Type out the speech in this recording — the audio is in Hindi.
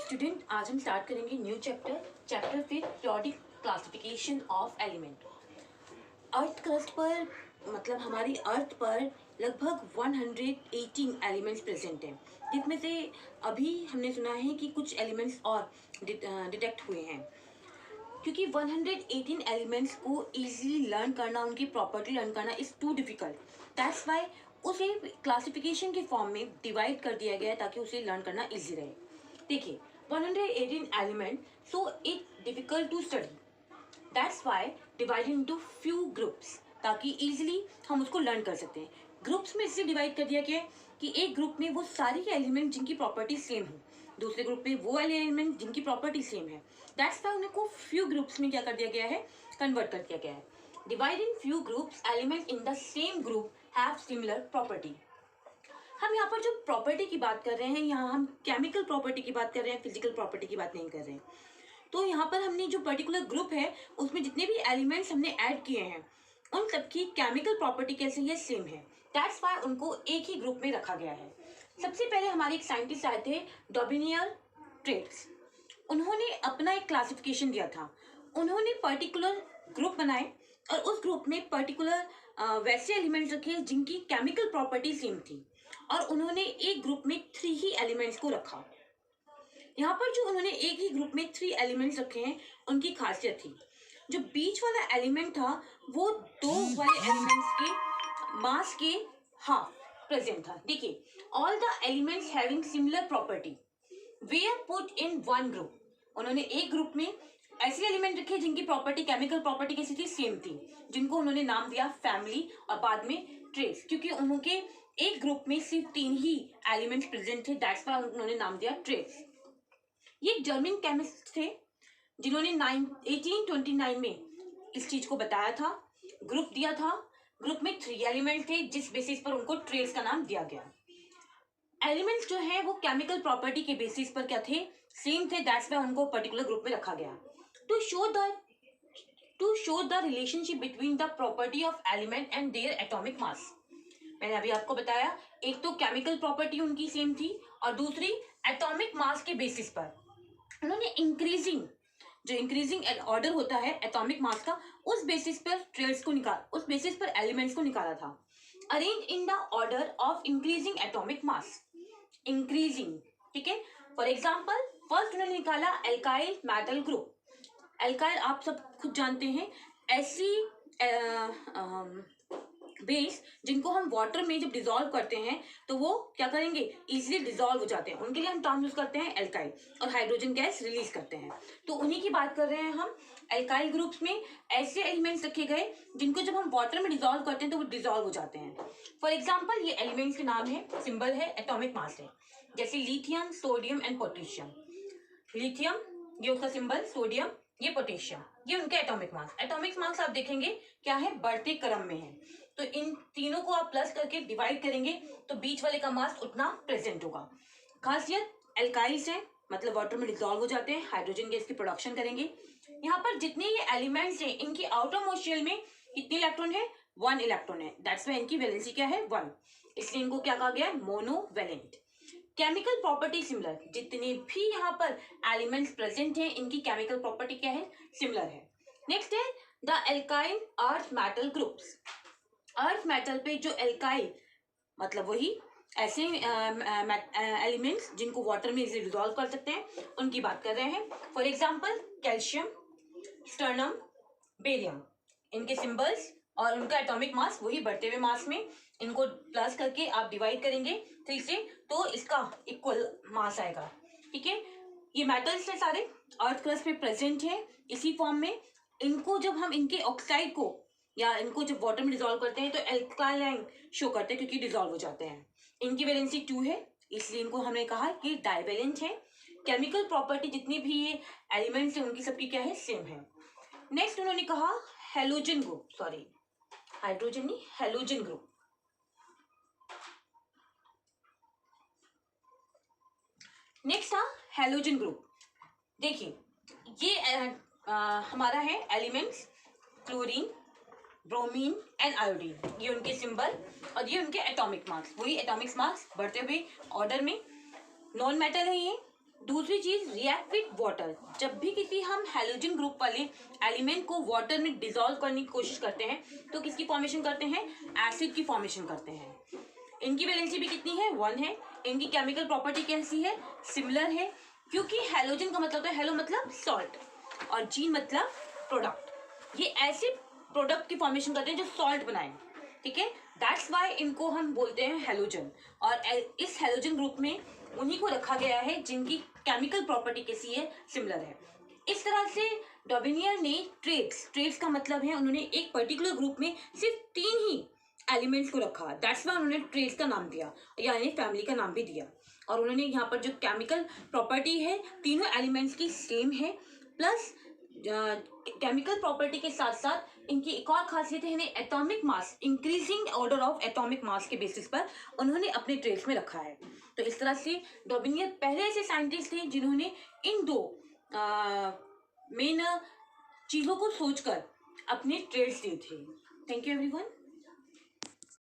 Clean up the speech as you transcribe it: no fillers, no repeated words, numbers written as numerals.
स्टूडेंट, आज हम स्टार्ट करेंगे न्यू चैप्टर फिर periodic classification of element. Earth crust पर मतलब हमारी अर्थ पर लगभग 118 एलिमेंट्स प्रेजेंट हैं, जिसमें से अभी हमने सुना है कि कुछ एलिमेंट्स और डिटेक्ट हुए हैं। क्योंकि 118 एलिमेंट्स को इजीली लर्न करना, उनकी प्रॉपर्टी लर्न करना is too difficult, that's why उसे क्लासिफिकेशन के फॉर्म में डिवाइड कर दिया गया है ताकि उसे लर्न करना इजी रहे। देखिए 118 element, so it difficult to study, that's why divided into few groups, ताकि इजीली हम उसको लर्न कर सकते हैं। ग्रुप्स में इससे डिवाइड कर दिया गया है कि एक ग्रुप में वो सारी एलिमेंट जिनकी प्रॉपर्टी सेम हो, दूसरे ग्रुप में वो वाले एलिमेंट जिनकी प्रॉपर्टी सेम है। दैट्स वाई उनको फ्यू ग्रुप्स में क्या कर दिया गया है, कन्वर्ट कर दिया गया है। Divide in few groups, element in the same group have similar property. हम यहाँ पर जो प्रॉपर्टी की बात कर रहे हैं, यहाँ हम केमिकल प्रॉपर्टी की बात कर रहे हैं, फिजिकल प्रॉपर्टी की बात नहीं कर रहे हैं। तो यहाँ पर हमने जो पर्टिकुलर ग्रुप है उसमें जितने भी एलिमेंट्स हमने ऐड किए हैं उन सबकी केमिकल प्रॉपर्टी कैसे है, सेम है। दैट्स वाई उनको एक ही ग्रुप में रखा गया है। सबसे पहले हमारे एक साइंटिस्ट आए थे, डॉबिनियर ट्रेट्स। उन्होंने अपना एक क्लासिफिकेशन दिया था। उन्होंने पर्टिकुलर ग्रुप बनाए और उस ग्रुप में पर्टिकुलर वैसे एलिमेंट्स रखे जिनकी केमिकल प्रॉपर्टी सेम थी, और उन्होंने एक ग्रुप में 3 ही एलिमेंट्स को रखा। यहाँ पर जो उन्होंने एक ही ग्रुप में 3 एलिमेंट्स रखे हैं, उनकी खासियत थी, जो बीच वाला एलिमेंट था वो 2 वाले एलिमेंट्स के मास के हाफ प्रेजेंट था। देखिए, all the elements having similar property they are put in one group. उन्होंने एक ग्रुप में ऐसे एलिमेंट रखे जिनकी प्रॉपर्टी, केमिकल प्रॉपर्टी कैसी थी, सेम थी, जिनको उन्होंने नाम दिया फैमिली और बाद में ट्रेस, क्योंकि उनके एक ग्रुप में सिर्फ 3 ही एलिमेंट्स प्रेजेंट थे, दैट्स वाई उन्होंने नाम दिया ट्रेस। ये जर्मन केमिस्ट थे जिन्होंने 1829 में इस चीज को बताया था, ग्रुप दिया था। ग्रुप में 3 एलिमेंट थे जिस बेसिस पर उनको ट्रेस का नाम दिया गया। एलिमेंट्स जो है वो केमिकल प्रॉपर्टी के बेसिस पर क्या थे, सेम थे, दैट्स वाई उनको पर्टिकुलर ग्रुप में रखा गया। To show the relationship between the property of element and their atomic mass. मैंने अभी आपको बताया, एक तो केमिकल प्रॉपर्टी उनकी सेम थी और दूसरी एटॉमिक मास के बेसिस पर उन्होंने इंक्रीजिंग ऑर्डर होता है एटॉमिक मास का, उस बेसिस पर उस बेसिस पर एलिमेंट्स को निकाला था। Arrange in the order of increasing atomic mass, increasing, ठीक है। फॉर एग्जाम्पल, फर्स्ट उन्होंने निकाला एल्काइल मेटल ग्रुप। एल्काइल आप सब खुद जानते हैं, ऐसी बेस जिनको हम वाटर में जब डिजोल्व करते हैं तो वो क्या करेंगे, इजीली डिजोल्व हो जाते हैं, उनके लिए हम टर्म यूज करते हैं एल्काइल, और हाइड्रोजन गैस रिलीज करते हैं। तो उन्हीं की बात कर रहे हैं हम। एल्काइल ग्रुप्स में ऐसे एलिमेंट्स रखे गए जिनको जब हम वाटर में डिजोल्व करते हैं तो वो डिजोल्व हो जाते हैं। फॉर एग्जाम्पल, ये एलिमेंट्स के नाम है, सिंबल है, एटॉमिक मास है, जैसे lithium, sodium and potassium. Lithium ये उसका सिंबल, सोडियम ये पोटेशियम, ये उनके एटॉमिक मास। एटॉमिक मास आप देखेंगे क्या है, बढ़ते क्रम में है, तो इन तीनों को आप प्लस करके डिवाइड करेंगे तो बीच वाले का मास उतना प्रेजेंट होगा। खासियत एल्काइल्स है, मतलब वाटर में डिसॉल्व हो जाते हैं, हाइड्रोजन गैस की प्रोडक्शन करेंगे। यहाँ पर जितने ये एलिमेंट्स हैं, इनकी आउटर मोस्ट शेल में कितने इलेक्ट्रॉन है, 1 इलेक्ट्रॉन है, दैट्स वाई इनकी वैलेंसी क्या है, 1, इसलिए इनको क्या कहा गया है, मोनोवैलेंट। केमिकल प्रॉपर्टी सिमिलर, जितने भी यहाँ पर एलिमेंट्स प्रेजेंट हैं इनकी केमिकल प्रॉपर्टी क्या है, सिमिलर है। नेक्स्ट है the alkyl earth metal groups. Earth metal पे जो एल्काइल मतलब वही ऐसे एलिमेंट्स जिनको वाटर में इजीली डिसॉल्व कर सकते हैं, उनकी बात कर रहे हैं। For example, calcium, sternum, barium, इनके सिंबल्स और उनका एटॉमिक मास वही बढ़ते हुए मास में, इनको प्लस करके आप डिवाइड करेंगे 3 से तो इसका इक्वल मास आएगा, ठीक है। ये मेटल्स है सारे, अर्थ क्रस्ट पे प्रेजेंट है इसी फॉर्म में। इनको जब हम इनके ऑक्साइड को या इनको जब वाटर में डिसॉल्व करते हैं तो एल्कालाइन शो करते हैं क्योंकि डिसॉल्व हो जाते हैं। इनकी वैलेंसी 2 है, इसलिए इनको हमने कहा कि डाइवैलेंट है। केमिकल प्रॉपर्टी जितनी भी ये एलिमेंट्स हैं उनकी सबकी क्या है, सेम है। नेक्स्ट उन्होंने कहा हेलोजन ग्रुप, सॉरी हाइड्रोजन नहीं, हेलोजन ग्रुप। नेक्स्ट था हेलोजन ग्रुप। देखिए ये हमारा है elements chlorine, bromine and iodine, ये उनके सिंबल और ये उनके एटॉमिक मास, वही एटॉमिक मास बढ़ते हुए ऑर्डर में। नॉन मेटल है ये, दूसरी चीज रिएक्ट विद वाटर। जब भी किसी हम हैलोजन ग्रुप वाले एलिमेंट को वाटर में डिसॉल्व करने की कोशिश करते हैं तो किसकी फॉर्मेशन करते हैं, एसिड की फॉर्मेशन करते हैं। इनकी वैलेंसी भी कितनी है, 1 है। इनकी केमिकल प्रॉपर्टी कैसी है, सिमिलर है, क्योंकि हैलोजन का मतलब होता है, हेलो मतलब सॉल्ट और जीन मतलब प्रोडक्ट। ये ऐसे प्रोडक्ट की फॉर्मेशन करते हैं जो सॉल्ट बनाए, ठीक है। दैट्स वाई इनको हम बोलते हैं हैलोजन। और इस हैलोजन ग्रुप में उन्हीं को रखा गया है जिनकी केमिकल प्रॉपर्टी कैसी है, सिमिलर है। इस तरह से डॉबिनियर ने ट्रेड्स का मतलब है उन्होंने एक पर्टिकुलर ग्रुप में सिर्फ 3 ही एलिमेंट्स को रखा, दैट्स वाई उन्होंने ट्रेड्स का नाम दिया, यानी फैमिली का नाम भी दिया। और उन्होंने यहाँ पर जो केमिकल प्रॉपर्टी है तीनों एलिमेंट्स की सेम है, प्लस केमिकल प्रॉपर्टी के साथ साथ इनकी एक और खासियत है, इन्हें atomic mass, increasing order of atomic mass के बेसिस पर उन्होंने अपने ट्रेड्स में रखा है। तो इस तरह से डॉबिनियर पहले ऐसे साइंटिस्ट थे जिन्होंने इन 2 मेन चीज़ों को सोचकर अपने ट्रेड्स दिए थे। Thank you everyone.